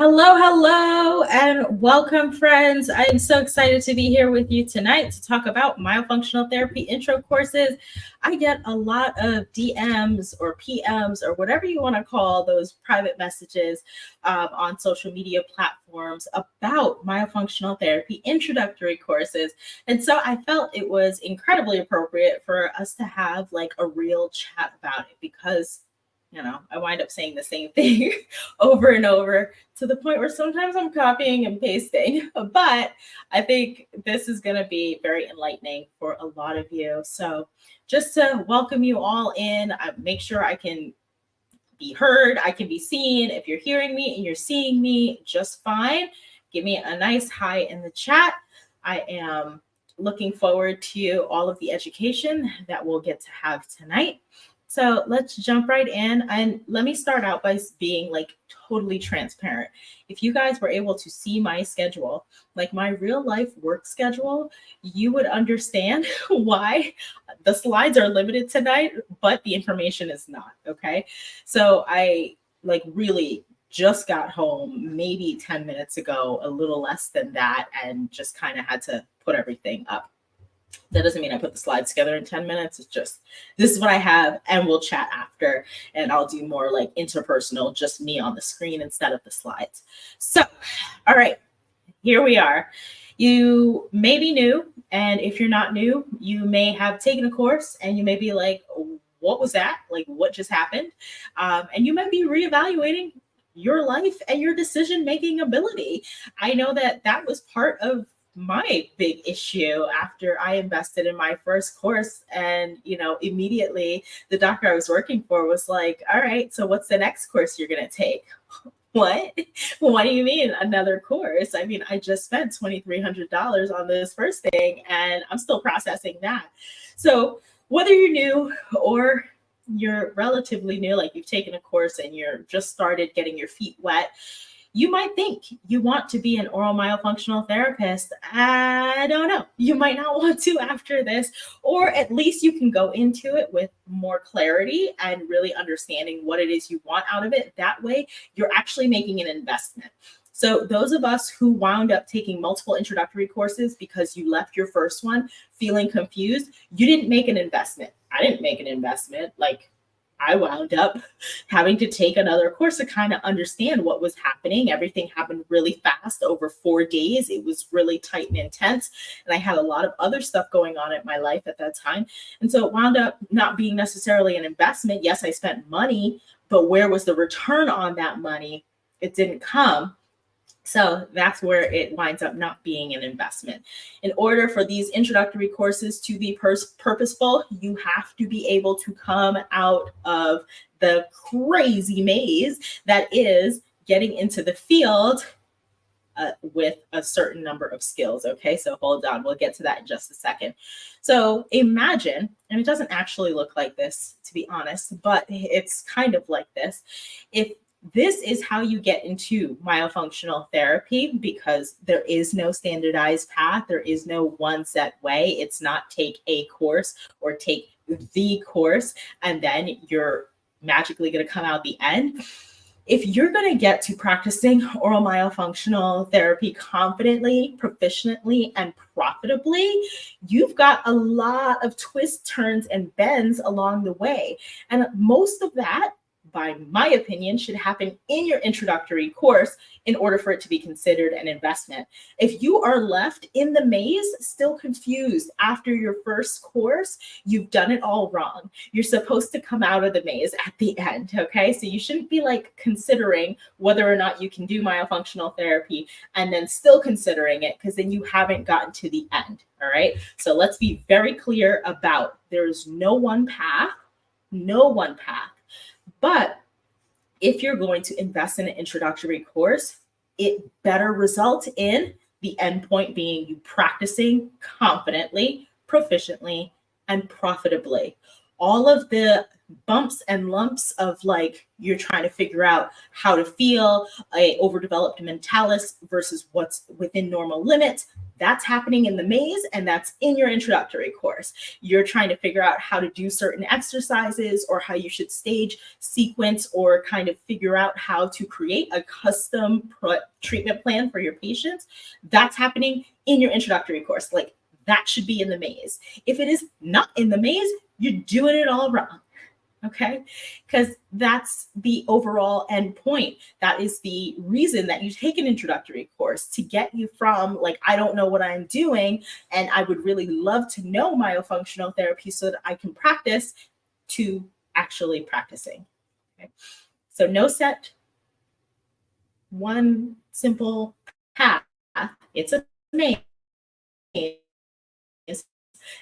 Hello, and welcome, friends. I am so excited to be here with you tonight to talk about myofunctional therapy intro courses. I get a lot of DMs or PMs or whatever you want to call those private messages on social media platforms about myofunctional therapy introductory courses. And so I felt it was incredibly appropriate for us to have like a real chat about it because I wind up saying the same thing over and over to the point where sometimes I'm copying and pasting. But I think this is going to be very enlightening for a lot of you. So just to welcome you all in, make sure I can be heard, I can be seen. If you're hearing me and you're seeing me just fine, give me a nice hi in the chat. I am looking forward to all of the education that we'll get to have tonight. So let's jump right in. And let me start out by being like totally transparent. If you guys were able to see my schedule, like my real life work schedule, you would understand why the slides are limited tonight, but the information is not. Okay. So I like really just got home maybe 10 minutes ago, a little less than that, and just kind of had to put everything up. That doesn't mean I put the slides together in 10 minutes. It's just, this is what I have, and we'll chat after, and I'll do more like interpersonal, just me on the screen instead of the slides. So, all right, here we are. You may be new, and if you're not new, you may have taken a course, and you may be like, what was that? Like, what just happened? And you might be reevaluating your life and your decision-making ability. I know that was part of my big issue after I invested in my first course. And, immediately the doctor I was working for was like, all right, so what's the next course you're going to take? What? What do you mean another course? I mean, I just spent $2,300 on this first thing and I'm still processing that. So whether you're new or you're relatively new, like you've taken a course and you're just started getting your feet wet, you might think you want to be an oral myofunctional therapist. I don't know. You might not want to after this, or at least you can go into it with more clarity and really understanding what it is you want out of it. That way, you're actually making an investment. So those of us who wound up taking multiple introductory courses because you left your first one feeling confused, you didn't make an investment. I didn't make an investment. Like, I wound up having to take another course to kind of understand what was happening. Everything happened really fast over 4 days. It was really tight and intense. And I had a lot of other stuff going on in my life at that time. And so it wound up not being necessarily an investment. Yes, I spent money, but where was the return on that money? It didn't come. So that's where it winds up not being an investment. In order for these introductory courses to be purposeful, you have to be able to come out of the crazy maze that is getting into the field with a certain number of skills. Okay, so hold on. We'll get to that in just a second. So imagine, and it doesn't actually look like this, to be honest, but it's kind of like this. If this is how you get into myofunctional therapy, because there is no standardized path. There is no one set way. It's not take a course or take the course and then you're magically going to come out the end. If you're going to get to practicing oral myofunctional therapy confidently, proficiently, and profitably, you've got a lot of twists, turns, and bends along the way. And most of that, by my opinion, should happen in your introductory course in order for it to be considered an investment. If you are left in the maze, still confused after your first course, you've done it all wrong. You're supposed to come out of the maze at the end, okay? So you shouldn't be like considering whether or not you can do myofunctional therapy and then still considering it, because then you haven't gotten to the end, all right? So let's be very clear about there's no one path, But if you're going to invest in an introductory course, it better result in the endpoint being you practicing confidently, proficiently, and profitably. All of the bumps and lumps of like you're trying to figure out how to feel, a overdeveloped mentalis versus what's within normal limits. That's happening in the maze, and that's in your introductory course. You're trying to figure out how to do certain exercises or how you should stage, sequence, or kind of figure out how to create a custom treatment plan for your patients. That's happening in your introductory course. Like that should be in the maze. If it is not in the maze, you're doing it all wrong. Okay, because that's the overall end point. That is the reason that you take an introductory course, to get you from like, I don't know what I'm doing, and I would really love to know myofunctional therapy so that I can practice, to actually practicing. Okay, so no set one simple path. It's a maze.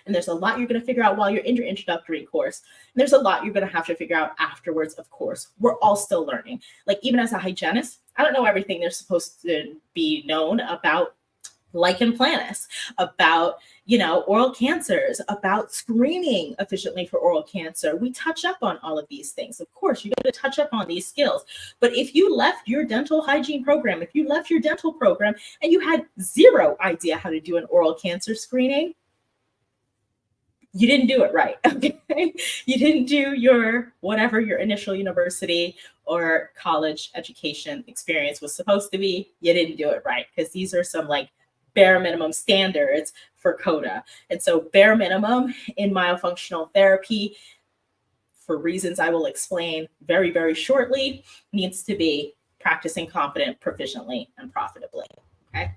And there's a lot you're going to figure out while you're in your introductory course. And there's a lot you're going to have to figure out afterwards, of course. We're all still learning. Like even as a hygienist, I don't know everything there's supposed to be known about lichen planus, about, oral cancers, about screening efficiently for oral cancer. We touch up on all of these things. Of course, you got to touch up on these skills. But if you left your dental hygiene program, if you left your dental program and you had zero idea how to do an oral cancer screening, you didn't do it right. Okay, you didn't do your whatever your initial university or college education experience was supposed to be. You didn't do it right, because these are some like bare minimum standards for CODA. And so bare minimum in myofunctional therapy, for reasons I will explain very, very shortly, needs to be practicing competent, proficiently, and profitably. Okay.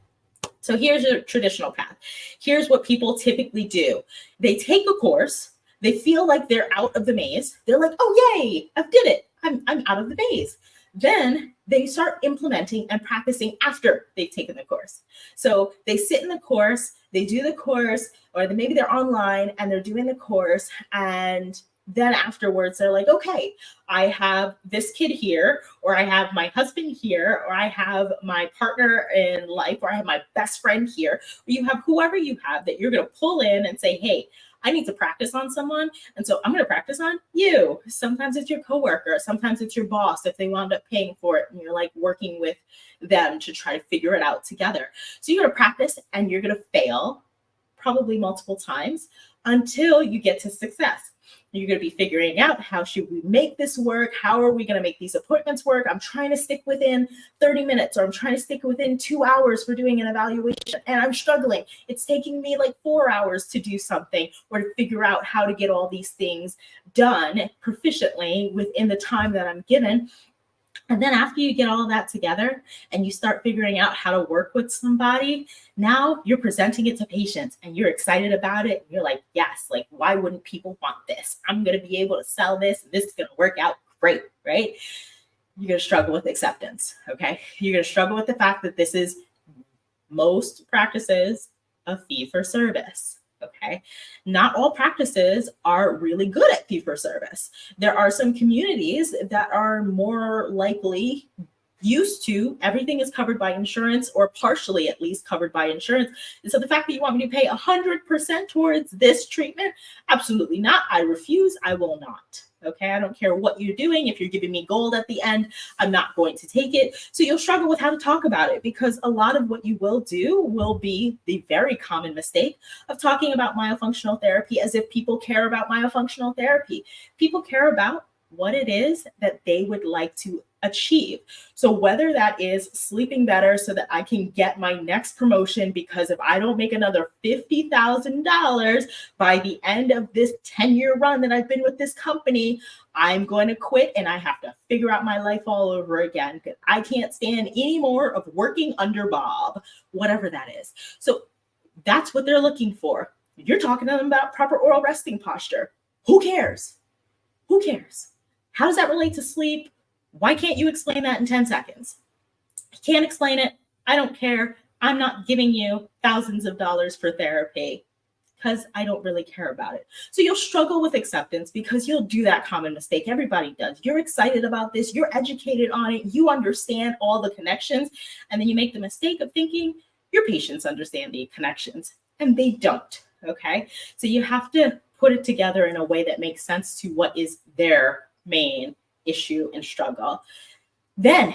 So here's a traditional path. Here's what people typically do. They take a course. They feel like they're out of the maze. They're like, oh, yay, I did it. I'm out of the maze. Then they start implementing and practicing after they've taken the course. So they sit in the course, they do the course, or maybe they're online and they're doing the course, and then afterwards they're like, okay, I have this kid here, or I have my husband here, or I have my partner in life, or I have my best friend here, or you have whoever you have that you're going to pull in and say, hey, I need to practice on someone. And so I'm going to practice on you. Sometimes it's your coworker. Sometimes it's your boss if they wound up paying for it and you're like working with them to try to figure it out together. So you're going to practice and you're going to fail probably multiple times until you get to success. You're going to be figuring out, how should we make this work? How are we going to make these appointments work? I'm trying to stick within 30 minutes, or I'm trying to stick within 2 hours for doing an evaluation, and I'm struggling. It's taking me like 4 hours to do something, or to figure out how to get all these things done proficiently within the time that I'm given. And then after you get all of that together and you start figuring out how to work with somebody, now you're presenting it to patients and you're excited about it. You're like, yes, like, why wouldn't people want this? I'm going to be able to sell this. This is going to work out great, right? You're going to struggle with acceptance, okay? You're going to struggle with the fact that this is, most practices, a fee for service. Okay. Not all practices are really good at fee for service. There are some communities that are more likely used to everything is covered by insurance, or partially at least covered by insurance. And so the fact that you want me to pay 100% towards this treatment, absolutely not. I refuse. I will not. Okay, I don't care what you're doing. If you're giving me gold at the end, I'm not going to take it. So you'll struggle with how to talk about it, because a lot of what you will do will be the very common mistake of talking about myofunctional therapy as if people care about myofunctional therapy. People care about what it is that they would like to achieve. So whether that is sleeping better so that I can get my next promotion, because if I don't make another $50,000 by the end of this 10-year run that I've been with this company, I'm going to quit and I have to figure out my life all over again, because I can't stand any more of working under Bob, whatever that is. So that's what they're looking for. You're talking to them about proper oral resting posture. Who cares? Who cares? How does that relate to sleep? Why can't you explain that in 10 seconds? I can't explain it. I don't care. I'm not giving you thousands of dollars for therapy because I don't really care about it. So you'll struggle with acceptance because you'll do that common mistake. Everybody does. You're excited about this. You're educated on it. You understand all the connections. And then you make the mistake of thinking your patients understand the connections, and they don't. Okay. So you have to put it together in a way that makes sense to what is their main issue and struggle. Then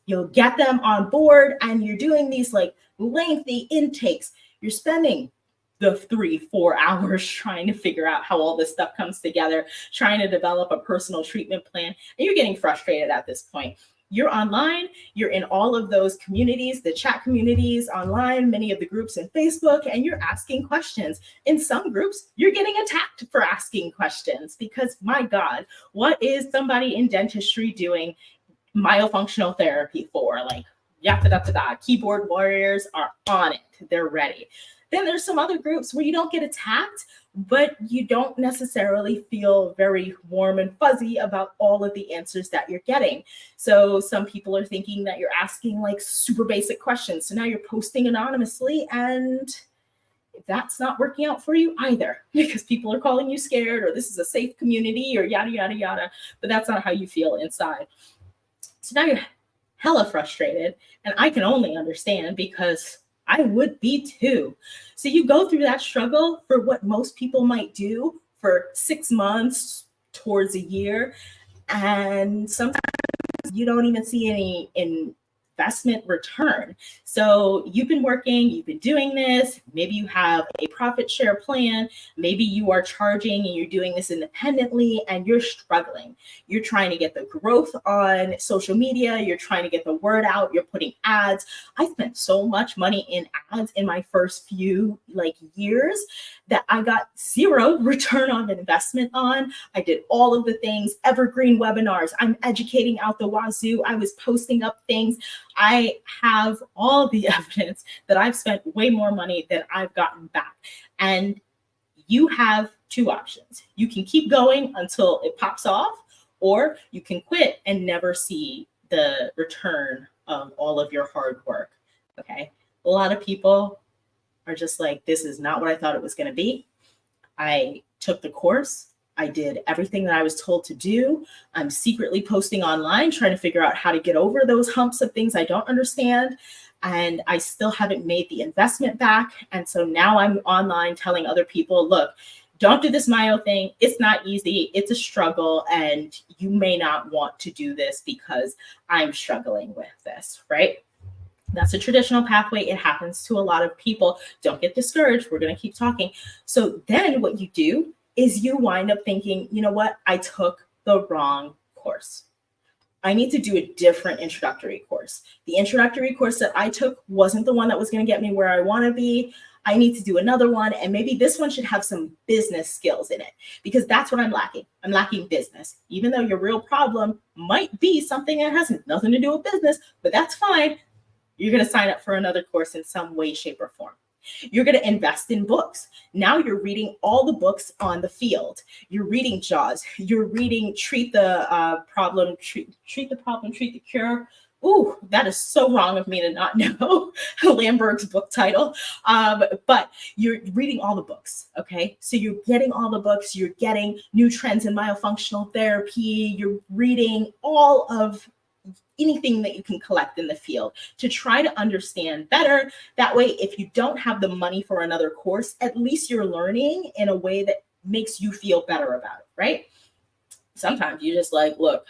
you'll get them on board, and you're doing these like lengthy intakes. You're spending the 3-4 hours trying to figure out how all this stuff comes together, trying to develop a personal treatment plan, and you're getting frustrated at this point. You're online, you're in all of those communities, the chat communities online, many of the groups in Facebook, and you're asking questions. In some groups, you're getting attacked for asking questions because, my God, what is somebody in dentistry doing myofunctional therapy for? Like, keyboard warriors are on it. They're ready. Then there's some other groups where you don't get attacked, but you don't necessarily feel very warm and fuzzy about all of the answers that you're getting. So some people are thinking that you're asking like super basic questions. So now you're posting anonymously, and that's not working out for you either, because people are calling you scared, or this is a safe community, or yada, yada, yada. But that's not how you feel inside. So now you're hella frustrated, and I can only understand, because I would be too. So you go through that struggle for what most people might do for 6 months towards a year, and sometimes you don't even see any investment return. So you've been working, you've been doing this, maybe you have a profit share plan, maybe you are charging and you're doing this independently, and you're struggling. You're trying to get the growth on social media, you're trying to get the word out, you're putting ads. I spent so much money in ads in my first few years that I got zero return on investment on. I did all of the things, evergreen webinars, I'm educating out the wazoo, I was posting up things. I have all the evidence that I've spent way more money than I've gotten back. And you have two options. You can keep going until it pops off, or you can quit and never see the return of all of your hard work. Okay. A lot of people are just like, this is not what I thought it was going to be. I took the course. I did everything that I was told to do. I'm secretly posting online, trying to figure out how to get over those humps of things I don't understand. And I still haven't made the investment back. And so now I'm online telling other people, look, don't do this Myo thing. It's not easy. It's a struggle. And you may not want to do this because I'm struggling with this, right? That's a traditional pathway. It happens to a lot of people. Don't get discouraged. We're going to keep talking. So then what you do is you wind up thinking, you know what? I took the wrong course. I need to do a different introductory course. The introductory course that I took wasn't the one that was going to get me where I want to be. I need to do another one. And maybe this one should have some business skills in it, because that's what I'm lacking. I'm lacking business, even though your real problem might be something that has nothing to do with business, but that's fine. You're going to sign up for another course in some way, shape, or form. You're going to invest in books. Now you're reading all the books on the field. You're reading Jaws. You're reading Treat the Problem, Treat the Cure. Ooh, that is so wrong of me to not know Lamberg's book title. But you're reading all the books, okay? So you're getting all the books. You're getting new trends in myofunctional therapy. You're reading all of anything that you can collect in the field to try to understand better. That way, if you don't have the money for another course, at least you're learning in a way that makes you feel better about it, right? Sometimes you're just like, look,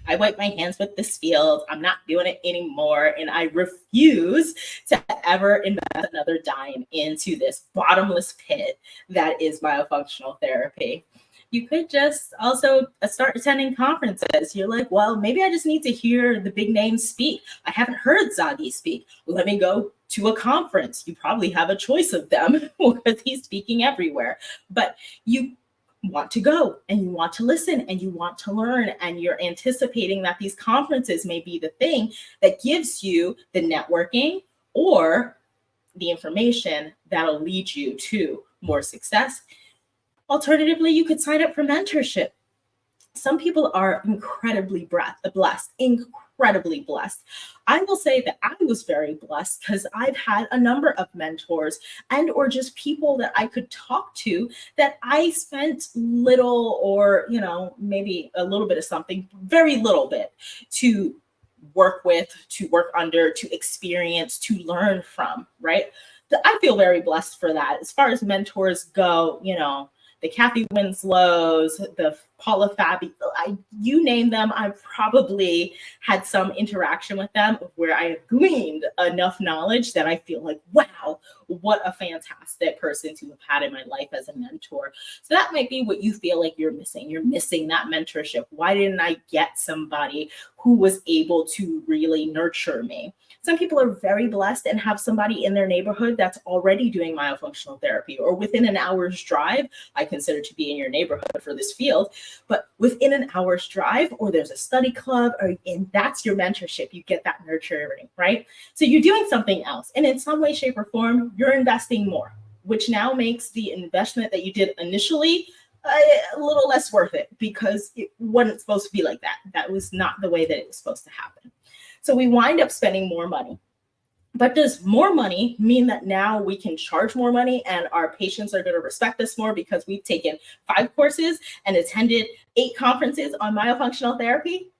I wipe my hands with this field. I'm not doing it anymore. And I refuse to ever invest another dime into this bottomless pit that is myofunctional therapy. You could just also start attending conferences. You're like, well, maybe I just need to hear the big names speak. I haven't heard Zagi speak. Let me go to a conference. You probably have a choice of them because he's speaking everywhere. But you want to go and you want to listen and you want to learn, and you're anticipating that these conferences may be the thing that gives you the networking or the information that'll lead you to more success. Alternatively, you could sign up for mentorship. Some people are incredibly blessed. I will say that I was very blessed because I've had a number of mentors and or just people that I could talk to that I spent little or, maybe a little bit of something, very little bit to work with, to work under, to experience, to learn from, right? I feel very blessed for that. As far as mentors go, the Kathy Winslows, the Paula Fabi, you name them, I've probably had some interaction with them where I have gleaned enough knowledge that I feel like, wow, what a fantastic person to have had in my life as a mentor. So that might be what you feel like you're missing. You're missing that mentorship. Why didn't I get somebody who was able to really nurture me? Some people are very blessed and have somebody in their neighborhood that's already doing myofunctional therapy, or within an hour's drive. I consider to be in your neighborhood for this field, but within an hour's drive, or there's a study club, and that's your mentorship. You get that nurturing, right? So you're doing something else, and in some way, shape, or form, you're investing more, which now makes the investment that you did initially a little less worth it, because it wasn't supposed to be like that. That was not the way that it was supposed to happen. So we wind up spending more money. But does more money mean that now we can charge more money and our patients are going to respect us more because we've taken 5 courses and attended 8 conferences on myofunctional therapy?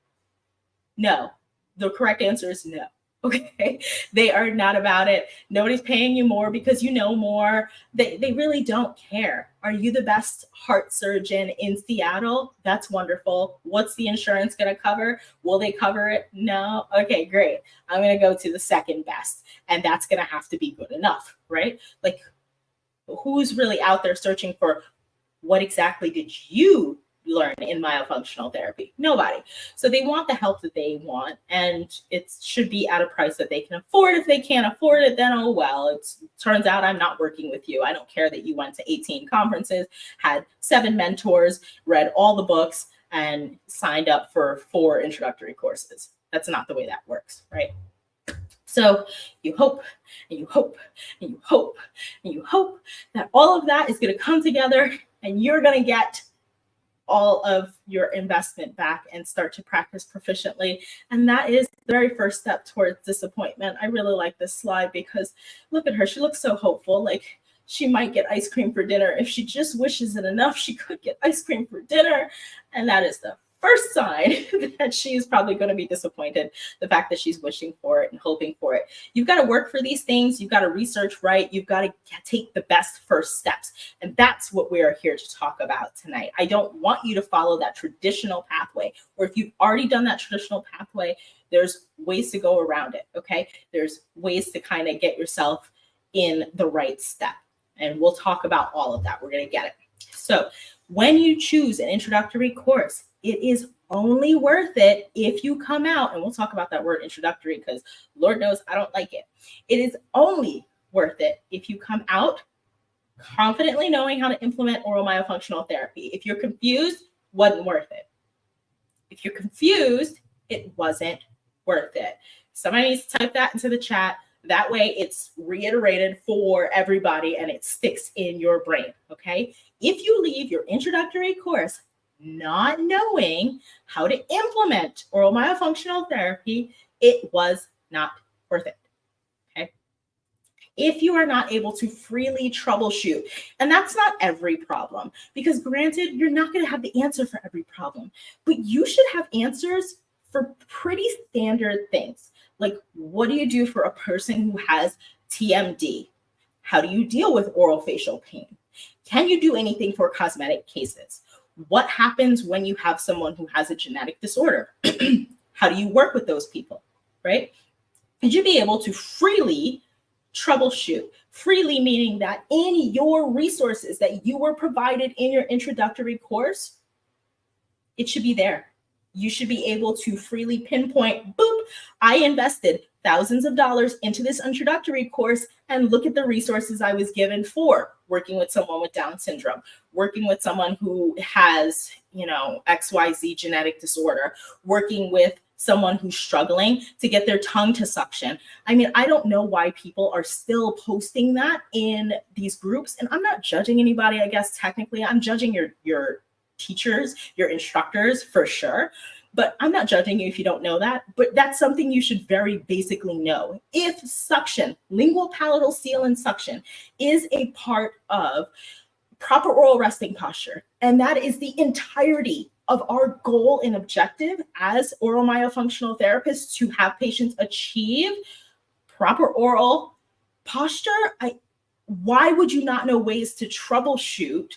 No. The correct answer is no. Okay, they are not about it. Nobody's paying you more because you know more. They really don't care. Are you the best heart surgeon in Seattle? That's wonderful. What's the insurance going to cover? Will they cover it? No. Okay, great. I'm going to go to the second best, and that's going to have to be good enough, right? Like, who's really out there searching for what exactly did you learn in myofunctional therapy? Nobody. So they want the help that they want, and it should be at a price that they can afford. If they can't afford it, then oh well, it turns out I'm not working with you. I don't care that you went to 18 conferences, had 7 mentors, read all the books, and signed up for 4 introductory courses. That's not the way that works, right? So you hope and you hope and you hope and you hope that all of that is going to come together and you're going to get all of your investment back and start to practice proficiently. And that is the very first step towards disappointment. I really like this slide because look at her. She looks so hopeful. Like she might get ice cream for dinner. If she just wishes it enough, she could get ice cream for dinner. And that is the first sign that she's probably going to be disappointed, the fact that she's wishing for it and hoping for it. You've got to work for these things. You've got to research right. You've got to take the best first steps. And that's what we are here to talk about tonight. I don't want you to follow that traditional pathway, or if you've already done that traditional pathway, there's ways to go around it, okay? There's ways to kind of get yourself in the right step. And we'll talk about all of that. We're going to get it. So when you choose an introductory course, it is only worth it if you come out, and we'll talk about that word introductory because Lord knows I don't like it. It is only worth it if you come out confidently knowing how to implement oral myofunctional therapy. If you're confused, wasn't worth it. If you're confused, it wasn't worth it. Somebody needs to type that into the chat. That way it's reiterated for everybody and it sticks in your brain, okay? If you leave your introductory course not knowing how to implement oral myofunctional therapy, it was not worth it, okay? If you are not able to freely troubleshoot, and that's not every problem, because granted, you're not going to have the answer for every problem, but you should have answers for pretty standard things. Like, what do you do for a person who has TMD? How do you deal with oral facial pain? Can you do anything for cosmetic cases? What happens when you have someone who has a genetic disorder? How do you work with those people, right? And you'd be able to freely troubleshoot, freely meaning that in your resources that you were provided in your introductory course, it should be there. You should be able to freely pinpoint, boop, I invested thousands of dollars into this introductory course and look at the resources I was given for working with someone with Down syndrome, working with someone who has, XYZ genetic disorder, working with someone who's struggling to get their tongue to suction. I mean, I don't know why people are still posting that in these groups. And I'm not judging anybody, I guess, technically. I'm judging your teachers, your instructors for sure. But I'm not judging you if you don't know that, but that's something you should very basically know. If suction, lingual palatal seal and suction is a part of proper oral resting posture, and that is the entirety of our goal and objective as oral myofunctional therapists to have patients achieve proper oral posture, why would you not know ways to troubleshoot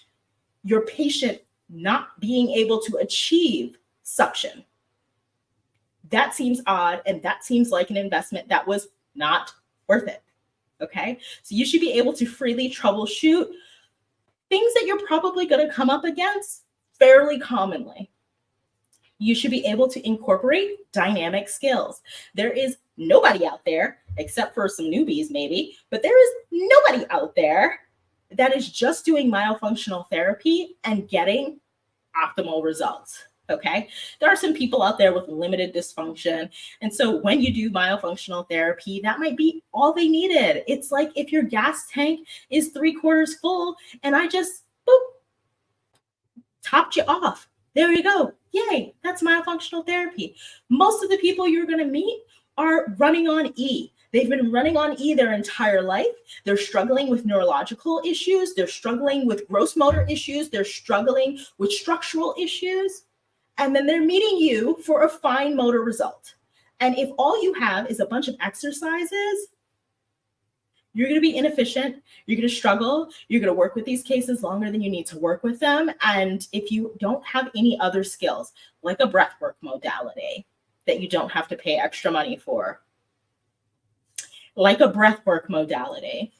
your patient not being able to achieve suction. That seems odd, and that seems like an investment that was not worth it. Okay, so you should be able to freely troubleshoot things that you're probably going to come up against fairly commonly. You should be able to incorporate dynamic skills. There is nobody out there, except for some newbies maybe, but there is nobody out there that is just doing myofunctional therapy and getting optimal results. Okay, there are some people out there with limited dysfunction. And so when you do myofunctional therapy, that might be all they needed. It's like if your gas tank is 3/4 full and I just boop, topped you off. There you go. Yay, that's myofunctional therapy. Most of the people you're going to meet are running on E. They've been running on E their entire life. They're struggling with neurological issues. They're struggling with gross motor issues. They're struggling with structural issues. And then they're meeting you for a fine motor result. And if all you have is a bunch of exercises, you're going to be inefficient. You're going to struggle. You're going to work with these cases longer than you need to work with them. And if you don't have any other skills, like a breathwork modality that you don't have to pay extra money for, like a breathwork modality,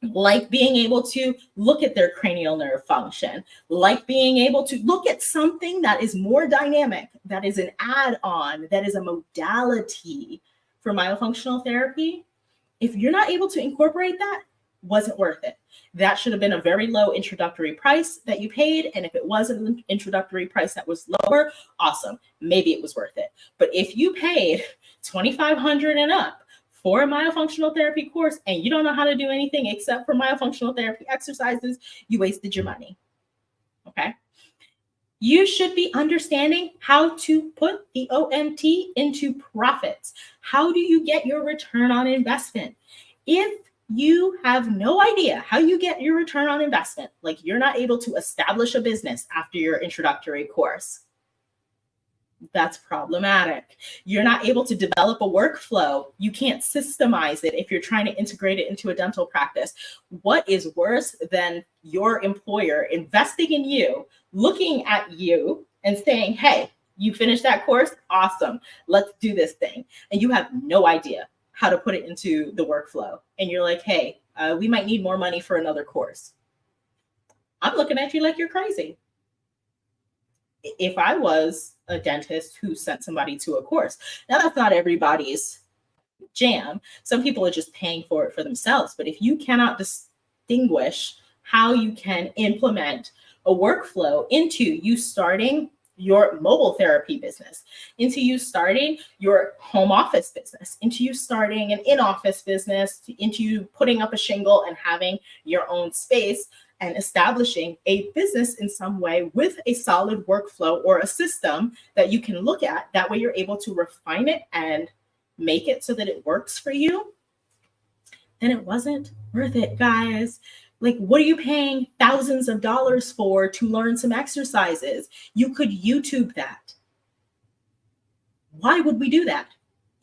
like being able to look at their cranial nerve function, like being able to look at something that is more dynamic, that is an add-on, that is a modality for myofunctional therapy, if you're not able to incorporate that, wasn't worth it. That should have been a very low introductory price that you paid. And if it was an introductory price that was lower, awesome. Maybe it was worth it. But if you paid $2,500 and up for a myofunctional therapy course and you don't know how to do anything except for myofunctional therapy exercises, you wasted your money. Okay. You should be understanding how to put the OMT into profits. How do you get your return on investment? If you have no idea how you get your return on investment, like you're not able to establish a business after your introductory course, that's problematic. You're not able to develop a workflow. You can't systemize it if you're trying to integrate it into a dental practice. What is worse than your employer investing in you, looking at you and saying, hey, you finished that course? Awesome. Let's do this thing. And you have no idea how to put it into the workflow. And you're like, hey, we might need more money for another course. I'm looking at you like you're crazy. If I was a dentist who sent somebody to a course, now that's not everybody's jam. Some people are just paying for it for themselves. But if you cannot distinguish how you can implement a workflow into you starting your mobile therapy business, into you starting your home office business, into you starting an in-office business, into you putting up a shingle and having your own space and establishing a business in some way with a solid workflow or a system that you can look at, that way you're able to refine it and make it so that it works for you, then it wasn't worth it, guys. Like, what are you paying thousands of dollars for to learn some exercises? You could YouTube that. Why would we do that?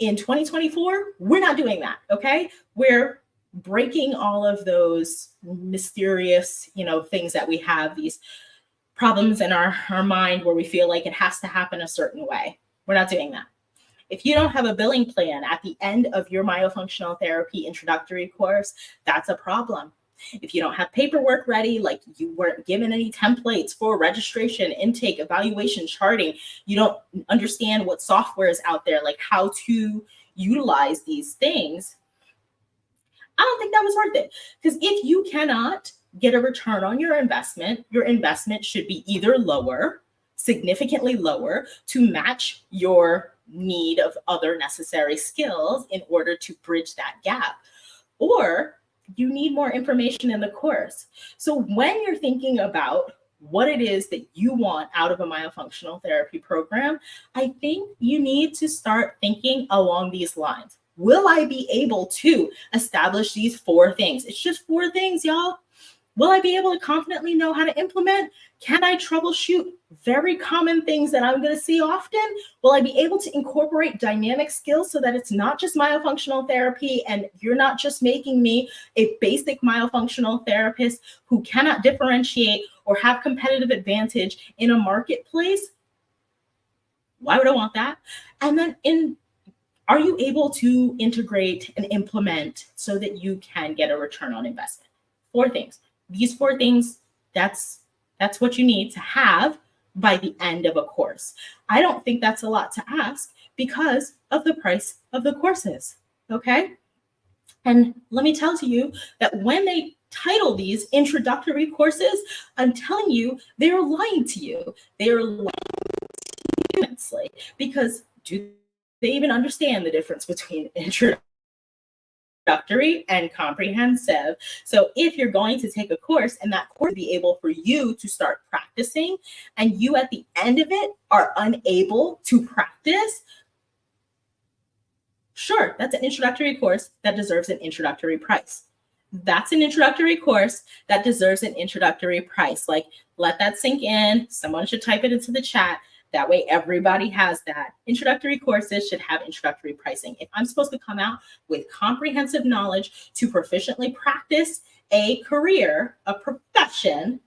In 2024, we're not doing that, okay? We're breaking all of those mysterious, things that we have, these problems in our mind where we feel like it has to happen a certain way. We're not doing that. If you don't have a billing plan at the end of your myofunctional therapy introductory course, that's a problem. If you don't have paperwork ready, like you weren't given any templates for registration, intake, evaluation, charting, you don't understand what software is out there, like how to utilize these things, I don't think that was worth it. Because if you cannot get a return on your investment should be either lower, significantly lower, to match your need of other necessary skills in order to bridge that gap, or you need more information in the course. So when you're thinking about what it is that you want out of a myofunctional therapy program, I think you need to start thinking along these lines. Will I be able to establish these 4 things? It's just 4 things, y'all. Will I be able to confidently know how to implement? Can I troubleshoot very common things that I'm going to see often? Will I be able to incorporate dynamic skills so that it's not just myofunctional therapy and you're not just making me a basic myofunctional therapist who cannot differentiate or have competitive advantage in a marketplace? Why would I want that? And then are you able to integrate and implement so that you can get a return on investment? 4 things. These 4 things, that's what you need to have by the end of a course. I don't think that's a lot to ask because of the price of the courses, okay? And let me tell you that when they title these introductory courses, I'm telling you, they are lying to you. They are lying immensely because do they even understand the difference between introductory and comprehensive? So if you're going to take a course and that course be able for you to start practicing and you at the end of it are unable to practice, sure, that's an introductory course that deserves an introductory price. That's an introductory course that deserves an introductory price. Like, let that sink in. Someone should type it into the chat. That way everybody has that. Introductory courses should have introductory pricing. If I'm supposed to come out with comprehensive knowledge to proficiently practice a career, a profession,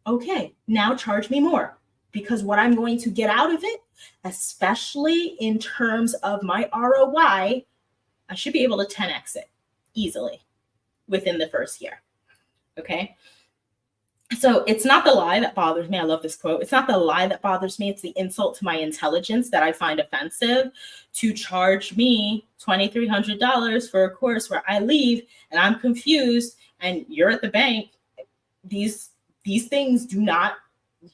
okay, now charge me more. Because what I'm going to get out of it, especially in terms of my ROI, I should be able to 10x it easily within the first year, okay? So it's not the lie that bothers me. I love this quote. It's not the lie that bothers me. It's the insult to my intelligence that I find offensive to charge me $2,300 for a course where I leave and I'm confused and you're at the bank. These things do not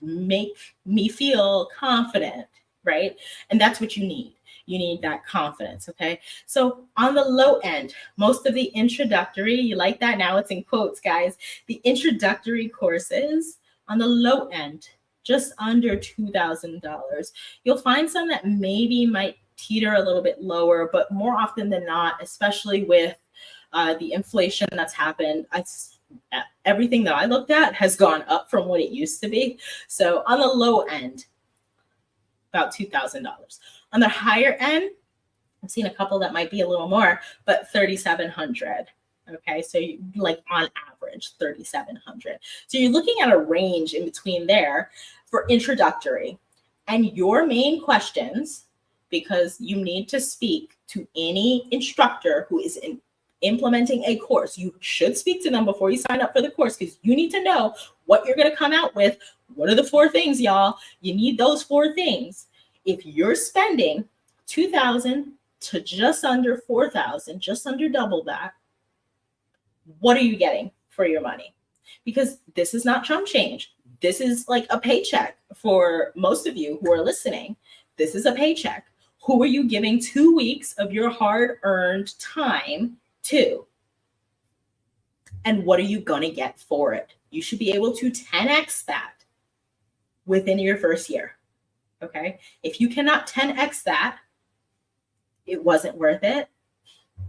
make me feel confident, right? And that's what you need. You need that confidence, okay? So on the low end, most of the introductory, you like that? Now it's in quotes, guys. The introductory courses on the low end, just under $2,000. You'll find some that maybe might teeter a little bit lower, but more often than not, especially with the inflation that's happened, everything that I looked at has gone up from what it used to be. So on the low end, about $2,000. On the higher end, I've seen a couple that might be a little more, but $3,700. Okay, so like on average, $3,700. So you're looking at a range in between there for introductory. And your main questions, because you need to speak to any instructor who is implementing a course, you should speak to them before you sign up for the course because you need to know what you're going to come out with. What are the 4 things, y'all? You need those 4 things. If you're spending $2,000 to just under $4,000, just under double that, what are you getting for your money? Because this is not chump change. This is like a paycheck for most of you who are listening. This is a paycheck. Who are you giving 2 weeks of your hard-earned time to? And what are you going to get for it? You should be able to 10x that within your first year. Okay. If you cannot 10x that, it wasn't worth it.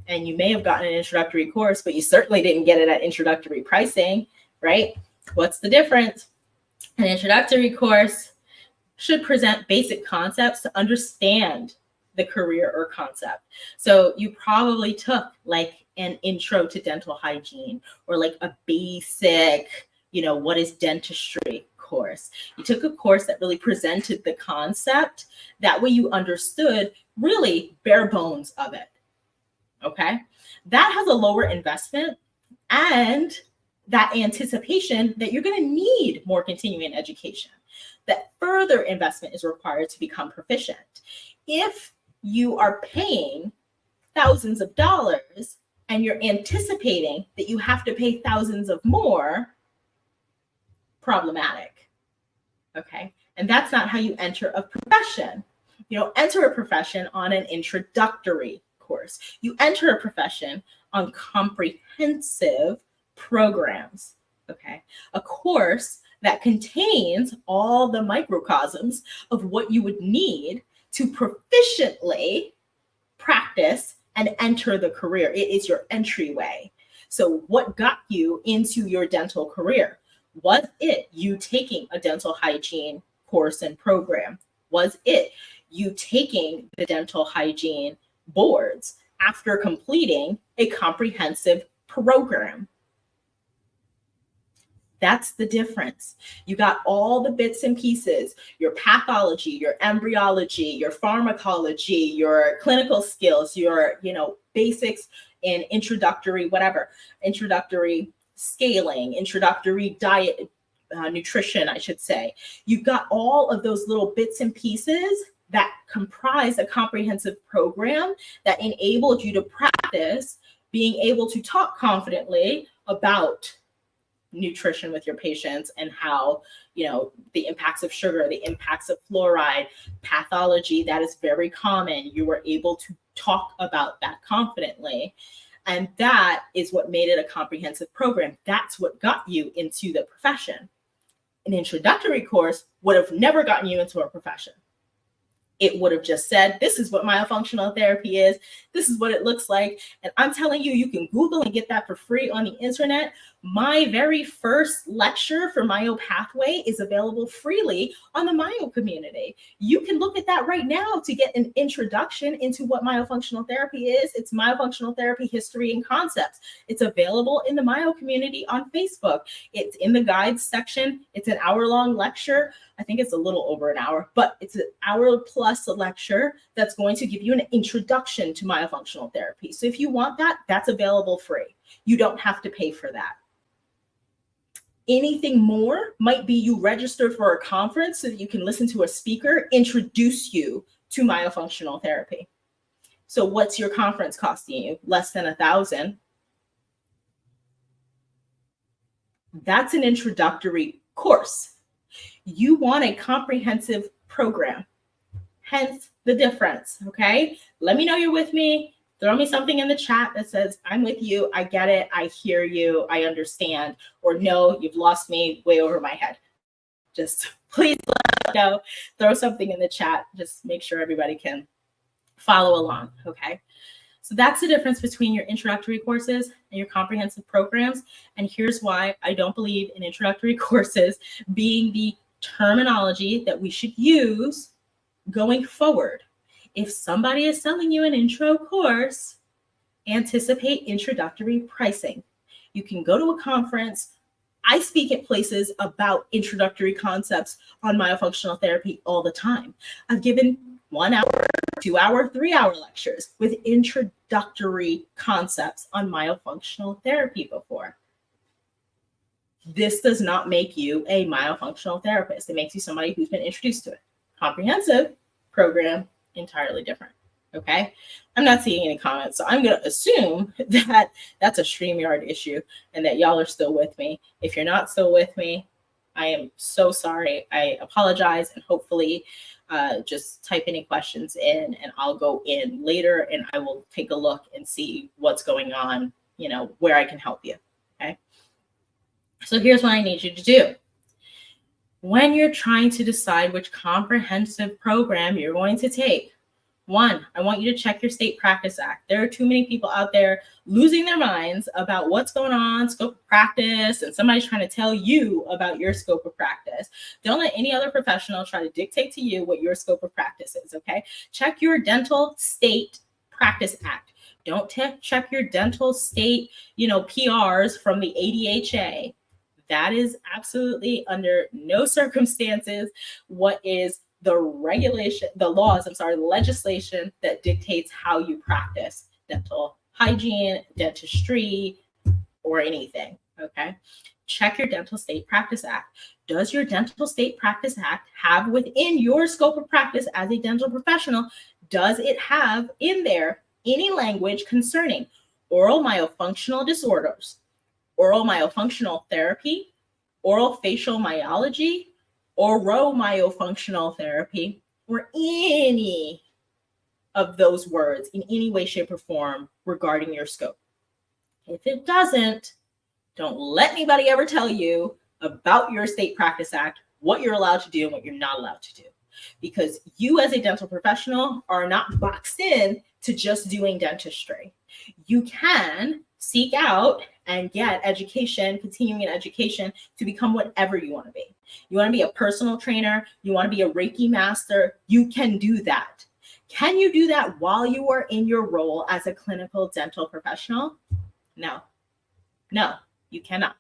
And you may have gotten an introductory course, but you certainly didn't get it at introductory pricing, right? What's the difference? An introductory course should present basic concepts to understand the career or concept. So you probably took like an intro to dental hygiene or like a basic, what is dentistry course. You took a course that really presented the concept. That way you understood really bare bones of it. Okay. That has a lower investment and that anticipation that you're going to need more continuing education. That further investment is required to become proficient. If you are paying thousands of dollars and you're anticipating that you have to pay thousands of more, problematic. Okay. And that's not how you enter a profession. You don't enter a profession on an introductory course. You enter a profession on comprehensive programs. Okay. A course that contains all the microcosms of what you would need to proficiently practice and enter the career. It is your entryway. So what got you into your dental career? Was it you taking a dental hygiene course and program? Was it you taking the dental hygiene boards after completing a comprehensive program? That's the difference. You got all the bits and pieces, your pathology, your embryology, your pharmacology, your clinical skills, your, basics in introductory, whatever, introductory scaling, introductory diet, nutrition, I should say. You've got all of those little bits and pieces that comprise a comprehensive program that enabled you to practice being able to talk confidently about nutrition with your patients and how, the impacts of sugar, the impacts of fluoride, pathology, that is very common. You were able to talk about that confidently. And that is what made it a comprehensive program. That's what got you into the profession. An introductory course would have never gotten you into a profession. It would have just said, this is what myofunctional therapy is. This is what it looks like. And I'm telling you, you can Google and get that for free on the internet. My very first lecture for Myo Pathway is available freely on the Myo community. You can look at that right now to get an introduction into what myofunctional therapy is. It's myofunctional therapy history and concepts. It's available in the Myo community on Facebook. It's in the guides section. It's an hour-long lecture. I think it's a little over an hour, but it's an hour plus a lecture that's going to give you an introduction to myofunctional therapy. So if you want that, that's available free. You don't have to pay for that. Anything more might be you register for a conference so that you can listen to a speaker introduce you to myofunctional therapy. So what's your conference costing you? Less than $1,000. That's an introductory course. You want a comprehensive program, hence the difference, okay? Let me know you're with me. Throw me something in the chat that says, I'm with you, I get it, I hear you, I understand, or no, you've lost me way over my head. Just please let me know. Throw something in the chat. Just make sure everybody can follow along, okay? So that's the difference between your introductory courses and your comprehensive programs. And here's why I don't believe in introductory courses being the terminology that we should use going forward. If somebody is selling you an intro course, anticipate introductory pricing. You can go to a conference. I speak at places about introductory concepts on myofunctional therapy all the time. I've given 1 hour, 2 hour, 3 hour lectures with introductory concepts on myofunctional therapy before. This does not make you a myofunctional therapist. It makes you somebody who's been introduced to it. Comprehensive program, entirely different. Okay, I'm not seeing any comments, so I'm going to assume that that's a StreamYard issue and that y'all are still with me. If you're not still with me, I am so sorry. I apologize, and hopefully just type any questions in and I'll go in later and I will take a look and see what's going on, where I can help you. Okay. So here's what I need you to do. When you're trying to decide which comprehensive program you're going to take, one, I want you to check your State Practice Act. There are too many people out there losing their minds about what's going on, scope of practice, and somebody's trying to tell you about your scope of practice. Don't let any other professional try to dictate to you what your scope of practice is, okay? Check your Dental State Practice Act. Don't check your dental state, PRs from the ADHA. That is absolutely under no circumstances what is the legislation that dictates how you practice dental hygiene, dentistry, or anything, okay? Check your Dental State Practice Act. Does your Dental State Practice Act have within your scope of practice as a dental professional, does it have in there any language concerning oral myofunctional disorders, oral myofunctional therapy, oral facial myology, oromyofunctional therapy, or any of those words in any way, shape, or form regarding your scope? If it doesn't, don't let anybody ever tell you about your State Practice Act, what you're allowed to do and what you're not allowed to do. Because you as a dental professional are not boxed in to just doing dentistry. You can seek out and get education, continuing education to become whatever you want to be. You want to be a personal trainer, you want to be a Reiki master, you can do that. Can you do that while you are in your role as a clinical dental professional? No, you cannot.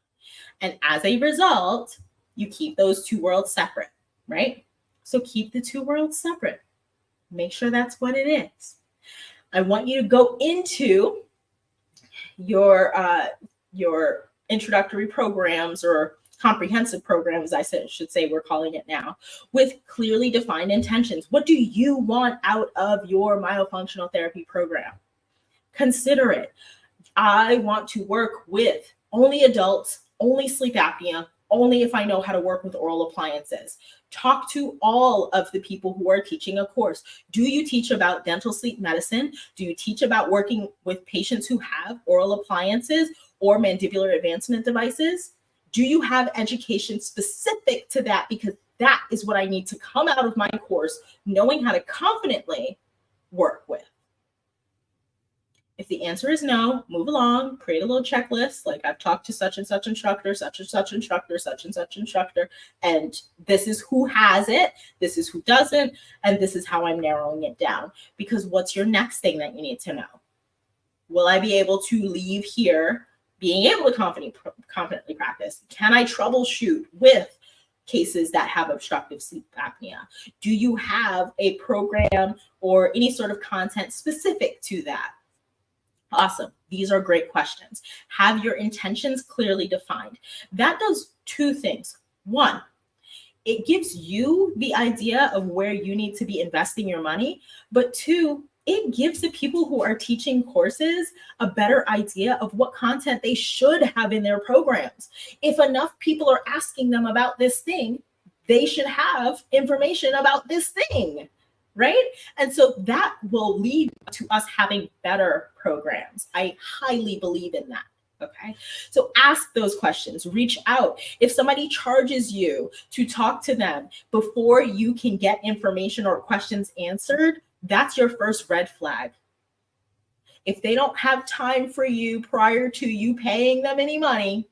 And as a result, you keep those two worlds separate, right? So keep the two worlds separate. Make sure that's what it is. I want you to go into your introductory programs, or comprehensive programs, should say we're calling it now, with clearly defined intentions. What do you want out of your myofunctional therapy program? Consider it. I want to work with only adults, only sleep apnea, only if I know how to work with oral appliances. Talk to all of the people who are teaching a course. Do you teach about dental sleep medicine? Do you teach about working with patients who have oral appliances or mandibular advancement devices? Do you have education specific to that? Because that is what I need to come out of my course, knowing how to confidently work with. If the answer is no, move along, create a little checklist. Like, I've talked to such and such instructor, such and such instructor, such and such instructor, and this is who has it, this is who doesn't, and this is how I'm narrowing it down. Because what's your next thing that you need to know? Will I be able to leave here being able to confidently practice? Can I troubleshoot with cases that have obstructive sleep apnea? Do you have a program or any sort of content specific to that? Awesome. These are great questions. Have your intentions clearly defined. That does two things. One, it gives you the idea of where you need to be investing your money. But two, it gives the people who are teaching courses a better idea of what content they should have in their programs. If enough people are asking them about this thing, they should have information about this thing. Right? And so that will lead to us having better programs. I highly believe in that. Okay. So ask those questions, reach out. If somebody charges you to talk to them before you can get information or questions answered, that's your first red flag. If they don't have time for you prior to you paying them any money,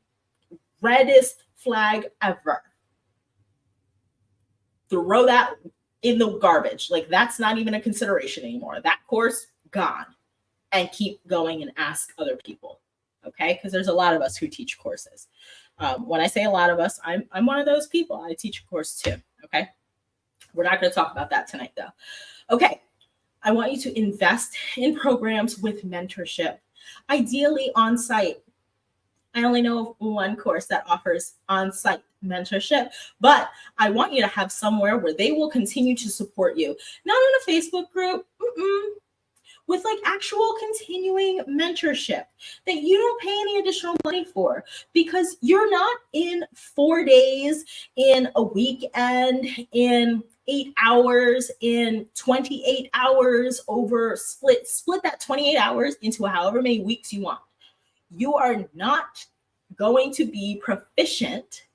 reddest flag ever. Throw that in the garbage. Like, that's not even a consideration anymore. That course, gone. And keep going and ask other people. Okay? Because there's a lot of us who teach courses. When I say a lot of us, I'm one of those people. I teach a course too. Okay? We're not going to talk about that tonight, though. Okay. I want you to invest in programs with mentorship, ideally on site. I only know of one course that offers on-site mentorship, but I want you to have somewhere where they will continue to support you. Not in a Facebook group, with like actual continuing mentorship that you don't pay any additional money for, because you're not in 4 days, in a weekend, in 8 hours, in 28 hours over split that 28 hours into however many weeks you want. You are not going to be proficient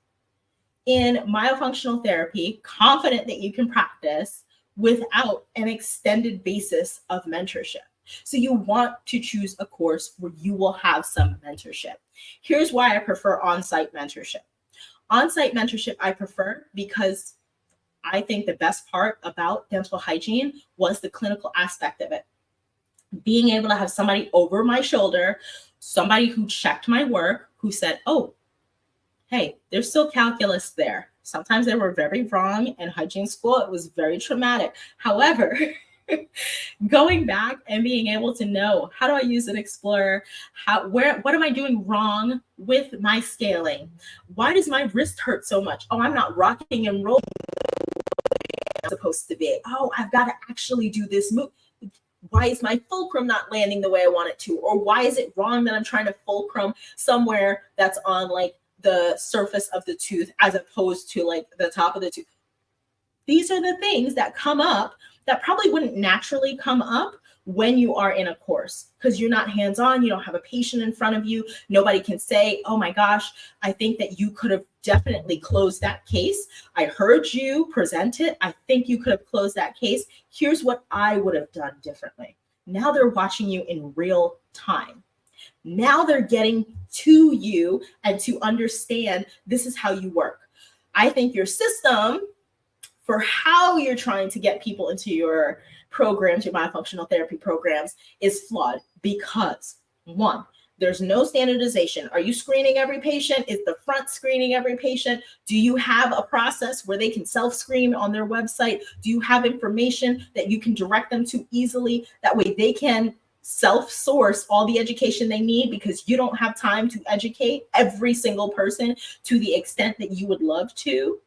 in myofunctional therapy, confident that you can practice without an extended basis of mentorship. So you want to choose a course where you will have some mentorship. Here's why I prefer on-site mentorship. On-site mentorship I prefer because I think the best part about dental hygiene was the clinical aspect of it. Being able to have somebody over my shoulder, somebody who checked my work, who said, oh, hey, there's still calculus there. Sometimes they were very wrong in hygiene school. It was very traumatic. However, going back and being able to know, how do I use an Explorer? What am I doing wrong with my scaling? Why does my wrist hurt so much? Oh, I'm not rocking and rolling I'm supposed to be. Oh, I've got to actually do this move. Why is my fulcrum not landing the way I want it to? Or why is it wrong that I'm trying to fulcrum somewhere that's on like the surface of the tooth as opposed to like the top of the tooth? These are the things that come up that probably wouldn't naturally come up when you are in a course, because you're not hands-on, you don't have a patient in front of you. Nobody can say, oh my gosh, I think that you could have definitely closed that case. I heard you present it. I think you could have closed that case. Here's what I would have done differently. Now they're watching you in real time. Now they're getting to you and to understand this is how you work. I think your system for how you're trying to get people into your programs, your myofunctional therapy programs, is flawed because, one, there's no standardization. Are you screening every patient? Is the front screening every patient? Do you have a process where they can self-screen on their website? Do you have information that you can direct them to easily? That way they can self-source all the education they need, because you don't have time to educate every single person to the extent that you would love to.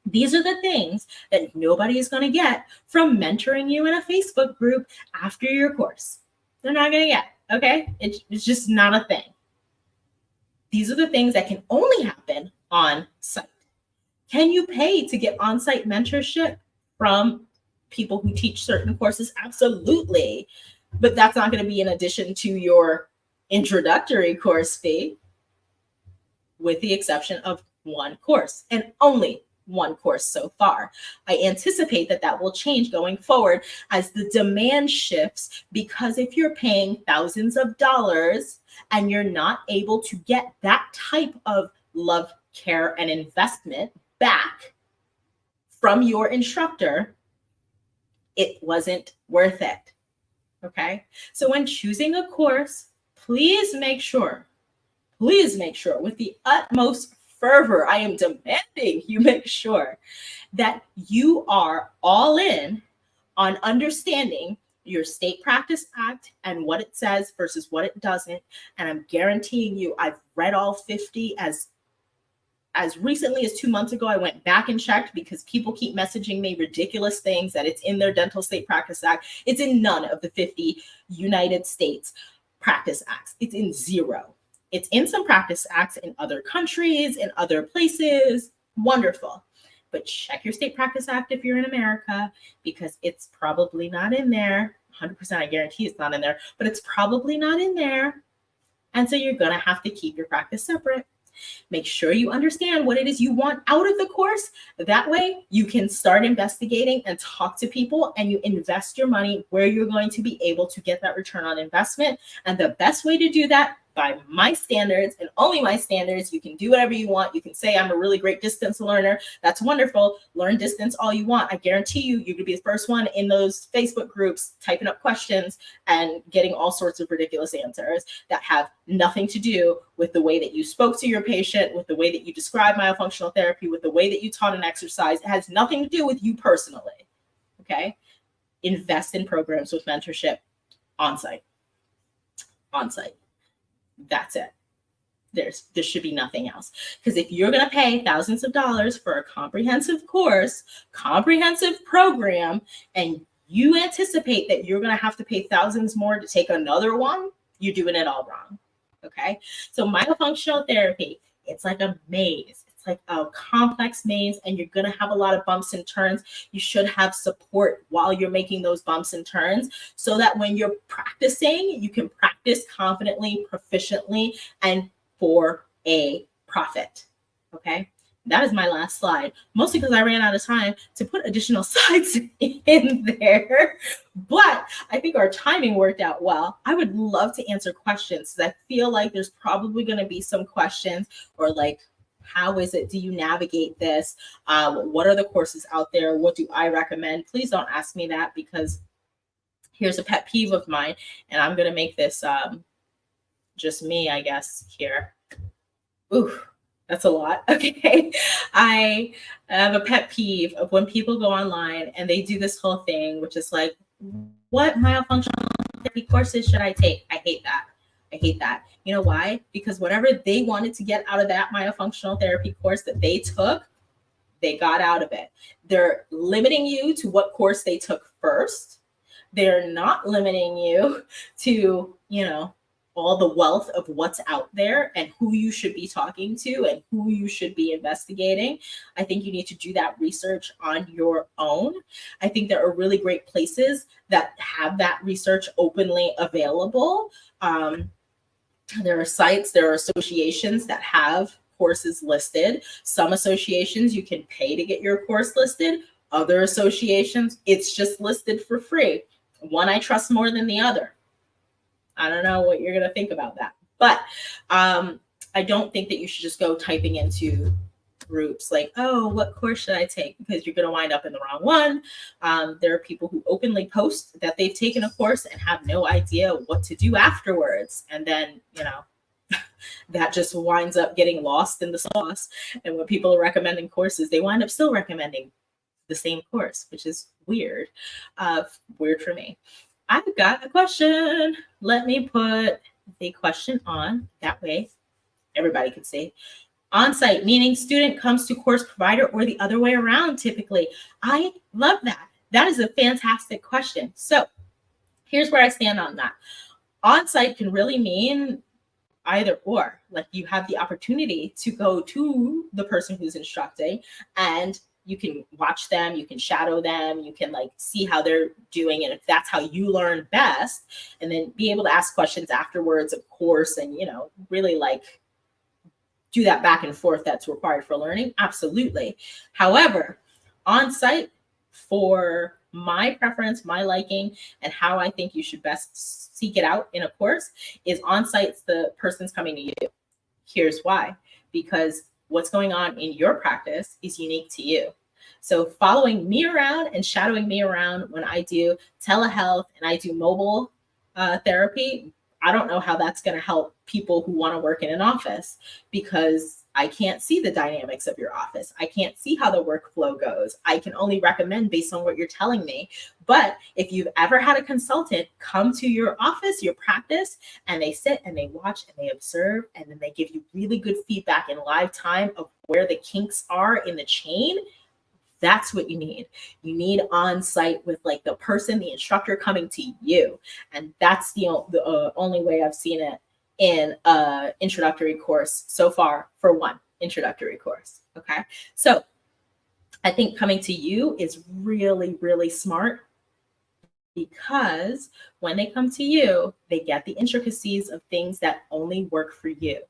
These are the things that nobody is going to get from mentoring you in a Facebook group after your course. They're not going to get, okay? It's just not a thing. These are the things that can only happen on site. Can you pay to get on-site mentorship from people who teach certain courses? Absolutely. But that's not going to be in addition to your introductory course fee, with the exception of one course, and only one course so far. I anticipate that that will change going forward as the demand shifts, because if you're paying thousands of dollars and you're not able to get that type of love, care, and investment back from your instructor, it wasn't worth it. Okay? So when choosing a course, please make sure with the utmost fervor, I am demanding you make sure that you are all in on understanding your State Practice Act and what it says versus what it doesn't. And I'm guaranteeing you, I've read all 50 as recently as 2 months ago. I went back and checked because people keep messaging me ridiculous things that it's in their Dental State Practice Act. It's in none of the 50 United States Practice Acts. It's in zero. It's in some practice acts in other countries, in other places. Wonderful. But check your State Practice Act if you're in America, because it's probably not in there. 100% I guarantee it's not in there, but it's probably not in there. And so you're going to have to keep your practice separate. Make sure you understand what it is you want out of the course. That way you can start investigating and talk to people, and you invest your money where you're going to be able to get that return on investment. And the best way to do that, by my standards and only my standards, you can do whatever you want. You can say, I'm a really great distance learner. That's wonderful. Learn distance all you want. I guarantee you, you could be the first one in those Facebook groups typing up questions and getting all sorts of ridiculous answers that have nothing to do with the way that you spoke to your patient, with the way that you describe myofunctional therapy, with the way that you taught an exercise. It has nothing to do with you personally. Okay? Invest in programs with mentorship on site. On site. That's it. There should be nothing else. Because if you're going to pay thousands of dollars for a comprehensive course, comprehensive program, and you anticipate that you're going to have to pay thousands more to take another one, you're doing it all wrong. Okay? So myofunctional therapy, it's like a maze. It's like a complex maze, and you're going to have a lot of bumps and turns. You should have support while you're making those bumps and turns, so that when you're practicing, you can practice confidently, proficiently, and for a profit. Okay? That is my last slide, mostly because I ran out of time to put additional slides in there. But I think our timing worked out well. I would love to answer questions, because I feel like there's probably going to be some questions, or like, how is it? Do you navigate this? What are the courses out there? What do I recommend? Please don't ask me that, because here's a pet peeve of mine, and I'm going to make this just me, I guess, here. Ooh, that's a lot. Okay. I have a pet peeve of when people go online and they do this whole thing, which is like, what myofunctional therapy courses should I take? I hate that. I hate that. You know why? Because whatever they wanted to get out of that myofunctional therapy course that they took, they got out of it. They're limiting you to what course they took first. They're not limiting you to, all the wealth of what's out there and who you should be talking to and who you should be investigating. I think you need to do that research on your own. I think there are really great places that have that research openly available. There are sites, there are associations that have courses listed. Some associations you can pay to get your course listed. Other associations, it's just listed for free. One I trust more than the other. I don't know what you're going to think about that. But I don't think that you should just go typing into groups like, oh, what course should I take? Because you're going to wind up in the wrong one. There are people who openly post that they've taken a course and have no idea what to do afterwards. And then, that just winds up getting lost in the sauce. And when people are recommending courses, they wind up still recommending the same course, which is weird. Weird for me. I've got a question. Let me put the question on. That way everybody can see. On-site, meaning student comes to course provider or the other way around typically. I love that. That is a fantastic question. So here's where I stand on that. On-site can really mean either or. Like, you have the opportunity to go to the person who's instructing, and you can watch them, you can shadow them, you can like see how they're doing, and if that's how you learn best, and then be able to ask questions afterwards, of course, and really like do that back and forth that's required for learning. Absolutely. However, on site, for my preference, my liking, and how I think you should best seek it out in a course is on site. The person's coming to you. Here's why. Because what's going on in your practice is unique to you. So following me around and shadowing me around when I do telehealth and I do mobile therapy, I don't know how that's going to help people who want to work in an office, because I can't see the dynamics of your office. I can't see how the workflow goes. I can only recommend based on what you're telling me. But if you've ever had a consultant come to your office, your practice, and they sit and they watch and they observe, and then they give you really good feedback in live time of where the kinks are in the chain, that's what you need. You need on site with like the person, the instructor coming to you. And that's the only way I've seen it in an introductory course so far, for one introductory course. Okay. So I think coming to you is really, really smart, because when they come to you, they get the intricacies of things that only work for you.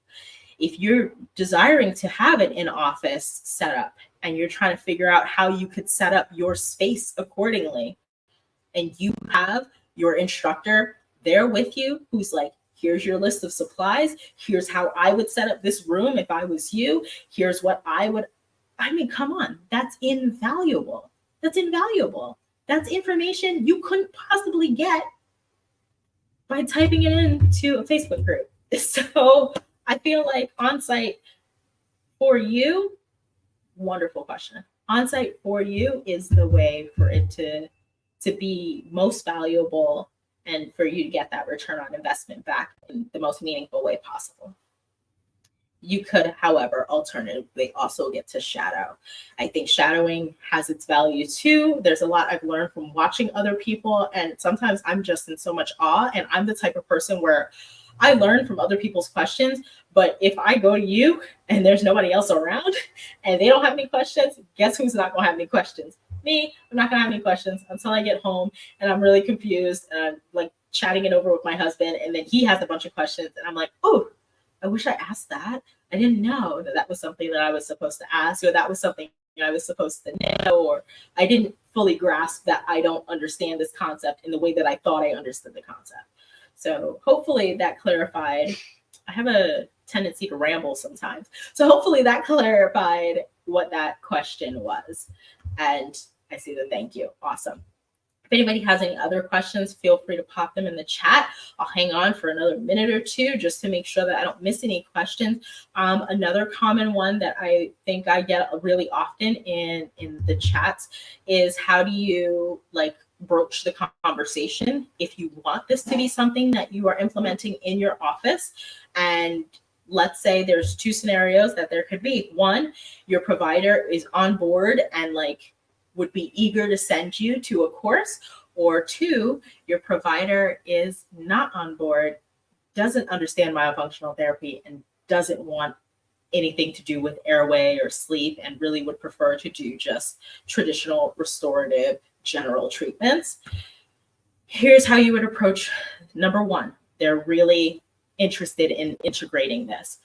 If you're desiring to have an in-office setup and you're trying to figure out how you could set up your space accordingly, and you have your instructor there with you who's like, here's your list of supplies, here's how I would set up this room if I was you, here's what I mean, come on, that's invaluable. That's invaluable. That's information you couldn't possibly get by typing it into a Facebook group. So I feel like on-site for you, wonderful question. On-site for you is the way for it to be most valuable and for you to get that return on investment back in the most meaningful way possible. You could, however, alternatively also get to shadow. I think shadowing has its value too. There's a lot I've learned from watching other people, and sometimes I'm just in so much awe, and I'm the type of person where I learn from other people's questions, but if I go to you and there's nobody else around and they don't have any questions, guess who's not going to have any questions? Me. I'm not going to have any questions until I get home and I'm really confused and I'm like chatting it over with my husband, and then he has a bunch of questions and I'm like, oh, I wish I asked that. I didn't know that that was something that I was supposed to ask, or that was something I was supposed to know, or I didn't fully grasp that I don't understand this concept in the way that I thought I understood the concept. So hopefully that clarified. I have a tendency to ramble sometimes. So hopefully that clarified what that question was. And I see the thank you. Awesome. If anybody has any other questions, feel free to pop them in the chat. I'll hang on for another minute or two just to make sure that I don't miss any questions. Another common one that I think I get really often in the chats is, how do you like broach the conversation if you want this to be something that you are implementing in your office? And let's say there's two scenarios that there could be. One, your provider is on board and like would be eager to send you to a course, or two, your provider is not on board, doesn't understand myofunctional therapy, and doesn't want anything to do with airway or sleep, and really would prefer to do just traditional restorative general treatments. Here's how you would approach. Number one, they're really interested in integrating this.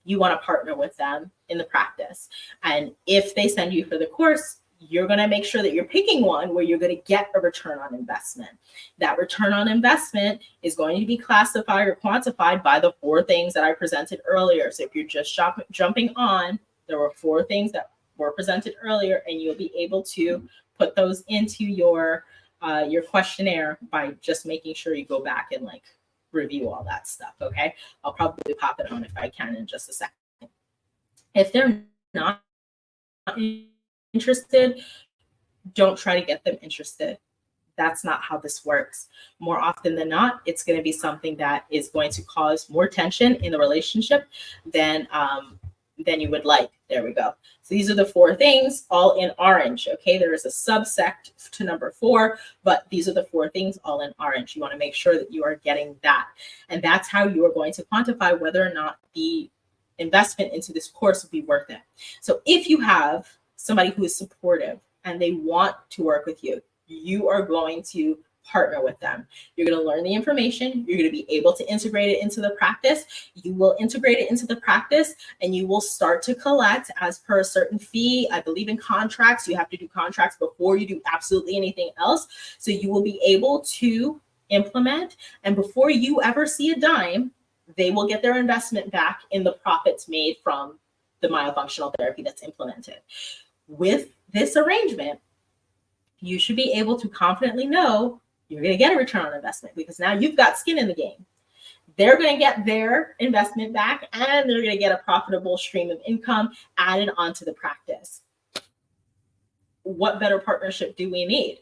You want to partner with them in the practice. And if they send you for the course, you're going to make sure that you're picking one where you're going to get a return on investment. That return on investment is going to be classified or quantified by the 4 things that I presented earlier. So if you're just jumping on, there were 4 things that were presented earlier, and you'll be able to put those into your questionnaire by just making sure you go back and like review all that stuff. Okay, I'll probably pop it on if I can in just a second. If they're not interested, don't try to get them interested. That's not how this works. More often than not, it's going to be something that is going to cause more tension in the relationship than you would like. There we go. So these are the 4 things, all in orange. Okay, there is a subsect to number 4, but these are the 4 things all in orange. You want to make sure that you are getting that, and that's how you are going to quantify whether or not the investment into this course will be worth it. So if you have somebody who is supportive and they want to work with you, you are going to partner with them. You're going to learn the information. You're going to be able to integrate it into the practice. You will integrate it into the practice, and you will start to collect as per a certain fee. I believe in contracts. You have to do contracts before you do absolutely anything else. So you will be able to implement, and before you ever see a dime, they will get their investment back in the profits made from the myofunctional therapy that's implemented. With this arrangement, you should be able to confidently know you're going to get a return on investment, because now you've got skin in the game. They're going to get their investment back, and they're going to get a profitable stream of income added onto the practice. What better partnership do we need?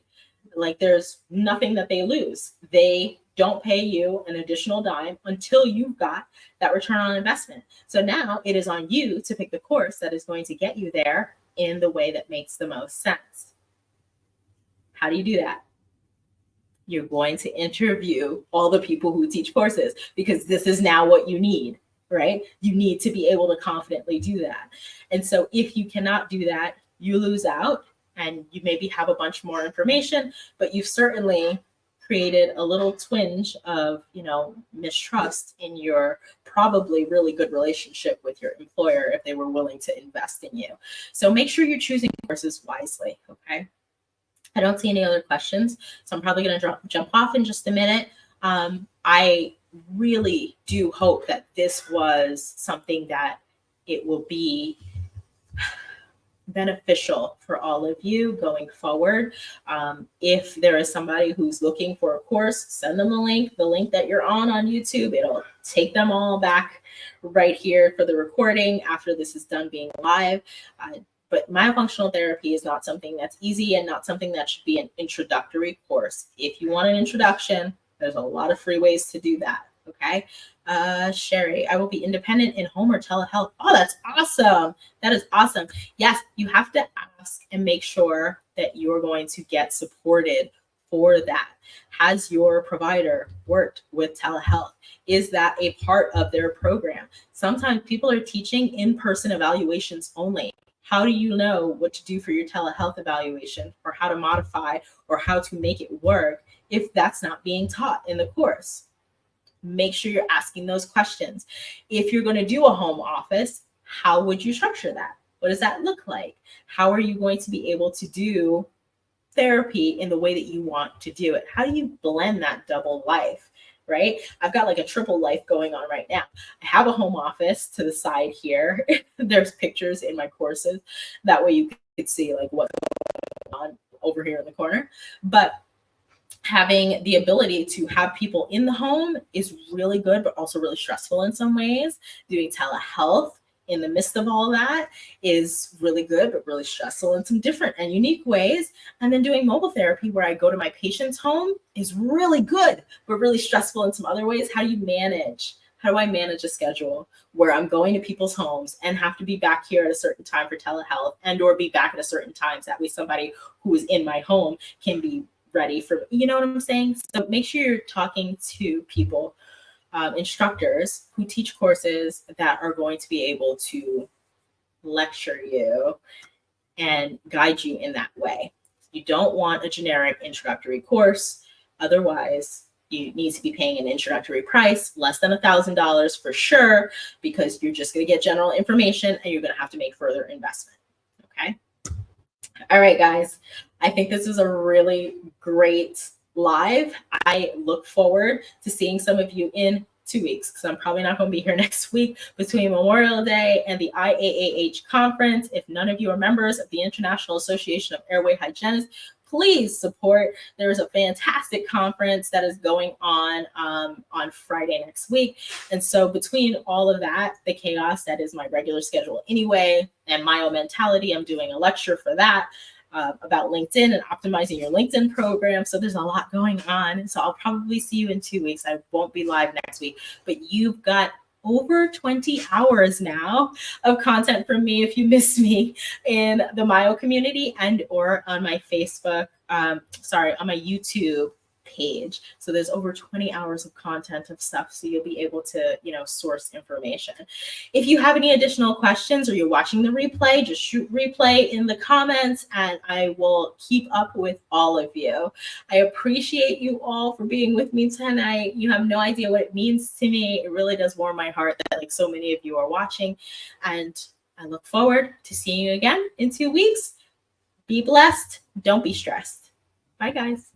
Like, there's nothing that they lose. They don't pay you an additional dime until you've got that return on investment. So now it is on you to pick the course that is going to get you there in the way that makes the most sense. How do you do that? You're going to interview all the people who teach courses, because this is now what you need, right? You need to be able to confidently do that. And so if you cannot do that, you lose out, and you maybe have a bunch more information, but you've certainly created a little twinge of, mistrust in your probably really good relationship with your employer if they were willing to invest in you. So make sure you're choosing courses wisely, okay? I don't see any other questions, so I'm probably going to jump off in just a minute. I really do hope that this was something that it will be beneficial for all of you going forward. If there is somebody who's looking for a course, send them the link that you're on YouTube. It'll take them all back right here for the recording after this is done being live. But myofunctional therapy is not something that's easy, and not something that should be an introductory course. If you want an introduction, there's a lot of free ways to do that. Okay. Sherry, I will be independent in home or telehealth. Oh, that's awesome. That is awesome. Yes, you have to ask and make sure that you're going to get supported for that. Has your provider worked with telehealth? Is that a part of their program? Sometimes people are teaching in-person evaluations only. How do you know what to do for your telehealth evaluation, or how to modify, or how to make it work if that's not being taught in the course? Make sure you're asking those questions. If you're going to do a home office, how would you structure that? What does that look like? How are you going to be able to do therapy in the way that you want to do it? How do you blend that double life? Right? I've got like a triple life going on right now. I have a home office to the side here. There's pictures in my courses. That way you could see like what's going on over here in the corner. But having the ability to have people in the home is really good, but also really stressful in some ways. Doing telehealth in the midst of all that is really good, but really stressful in some different and unique ways. And then doing mobile therapy, where I go to my patient's home, is really good, but really stressful in some other ways. How do you manage? How do I manage a schedule where I'm going to people's homes and have to be back here at a certain time for telehealth, and or be back at a certain time, so that way somebody who is in my home can be ready for, you know what I'm saying? So make sure you're talking to people, instructors who teach courses that are going to be able to lecture you and guide you in that way. You don't want a generic introductory course. Otherwise, you need to be paying an introductory price, less than $1,000 for sure, because you're just going to get general information and you're going to have to make further investment. Okay. All right, guys. I think this is a really great live. I look forward to seeing some of you in 2 weeks because I'm probably not going to be here next week between Memorial Day and the IAAH conference. If none of you are members of the International Association of Airway Hygienists, please support. There is a fantastic conference that is going on Friday next week. And so between all of that, the chaos that is my regular schedule anyway, and Myo Mentality, I'm doing a lecture for that. About LinkedIn and optimizing your LinkedIn program. So there's a lot going on. So I'll probably see you in 2 weeks. I won't be live next week, but you've got over 20 hours now of content from me if you miss me in the Myo community and or on my Facebook, on my YouTube page. So there's over 20 hours of content of stuff. So you'll be able to, source information. If you have any additional questions or you're watching the replay, just shoot replay in the comments and I will keep up with all of you. I appreciate you all for being with me tonight. You have no idea what it means to me. It really does warm my heart that like so many of you are watching. And I look forward to seeing you again in 2 weeks. Be blessed. Don't be stressed. Bye, guys.